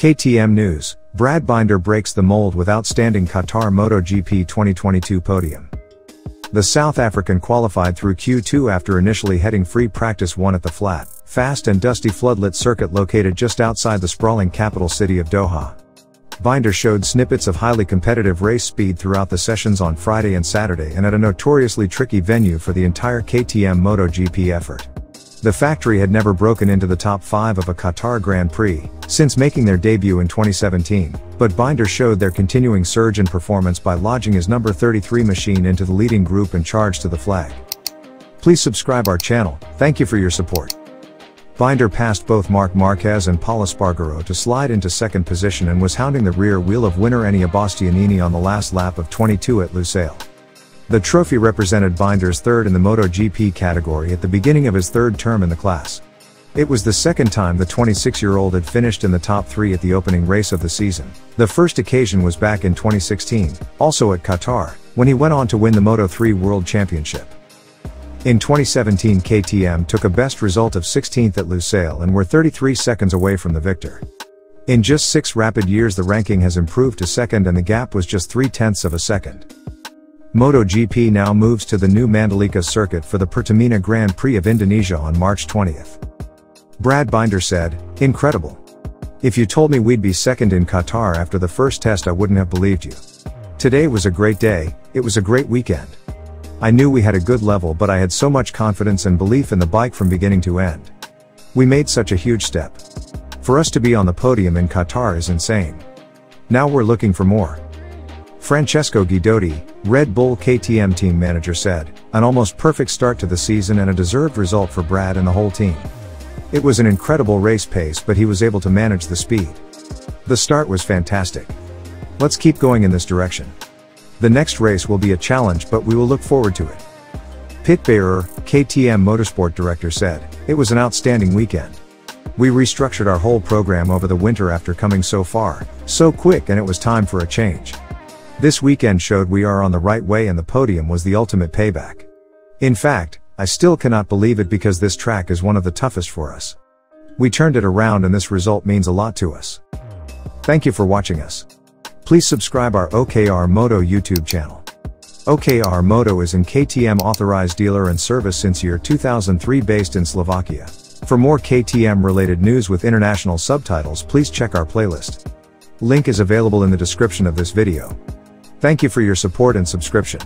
KTM News, Brad Binder breaks the mold with outstanding Qatar MotoGP 2022 podium. The South African qualified through Q2 after initially heading free practice 1 at the flat, fast and dusty floodlit circuit located just outside the sprawling capital city of Doha. Binder showed snippets of highly competitive race speed throughout the sessions on Friday and Saturday and at a notoriously tricky venue for the entire KTM MotoGP effort. The factory had never broken into the top 5 of a Qatar Grand Prix since making their debut in 2017, but Binder showed their continuing surge in performance by lodging his number 33 machine into the leading group and charged to the flag. Please subscribe our channel, thank you for your support. Binder passed both Marquez and Espargaro to slide into second position and was hounding the rear wheel of winner Enea Bastianini on the last lap of 22 at Lusail. The trophy represented Binder's third in the MotoGP category at the beginning of his third term in the class. It was the second time the 26-year-old had finished in the top 3 at the opening race of the season. The first occasion was back in 2016, also at Qatar, when he went on to win the Moto3 World Championship. In 2017 KTM took a best result of 16th at Lusail and were 33 seconds away from the victor. In just 6 rapid years the ranking has improved to second and the gap was just 0.3 of a second. MotoGP now moves to the new Mandalika circuit for the Qatar Grand Prix of Indonesia on March 20th. Brad Binder said, "Incredible. If you told me we'd be second in Qatar after the first test I wouldn't have believed you. Today was a great day, it was a great weekend. I knew we had a good level but I had so much confidence and belief in the bike from beginning to end. We made such a huge step. For us to be on the podium in Qatar is insane. Now we're looking for more." Francesco Guidotti, Red Bull KTM team manager said, "An almost perfect start to the season and a deserved result for Brad and the whole team. It was an incredible race pace but he was able to manage the speed. The start was fantastic. Let's keep going in this direction. The next race will be a challenge but we will look forward to it." Pit Bearer, KTM Motorsport director said, "It was an outstanding weekend. We restructured our whole program over the winter after coming so far, so quick and it was time for a change. This weekend showed we are on the right way and the podium was the ultimate payback. In fact, I still cannot believe it because this track is one of the toughest for us. We turned it around and this result means a lot to us. Thank you for watching us. Please subscribe our OKR Moto YouTube channel. OKR Moto is an KTM authorized dealer and service since year 2003 based in Slovakia. For more KTM related news with international subtitles please check our playlist. Link is available in the description of this video. Thank you for your support and subscription.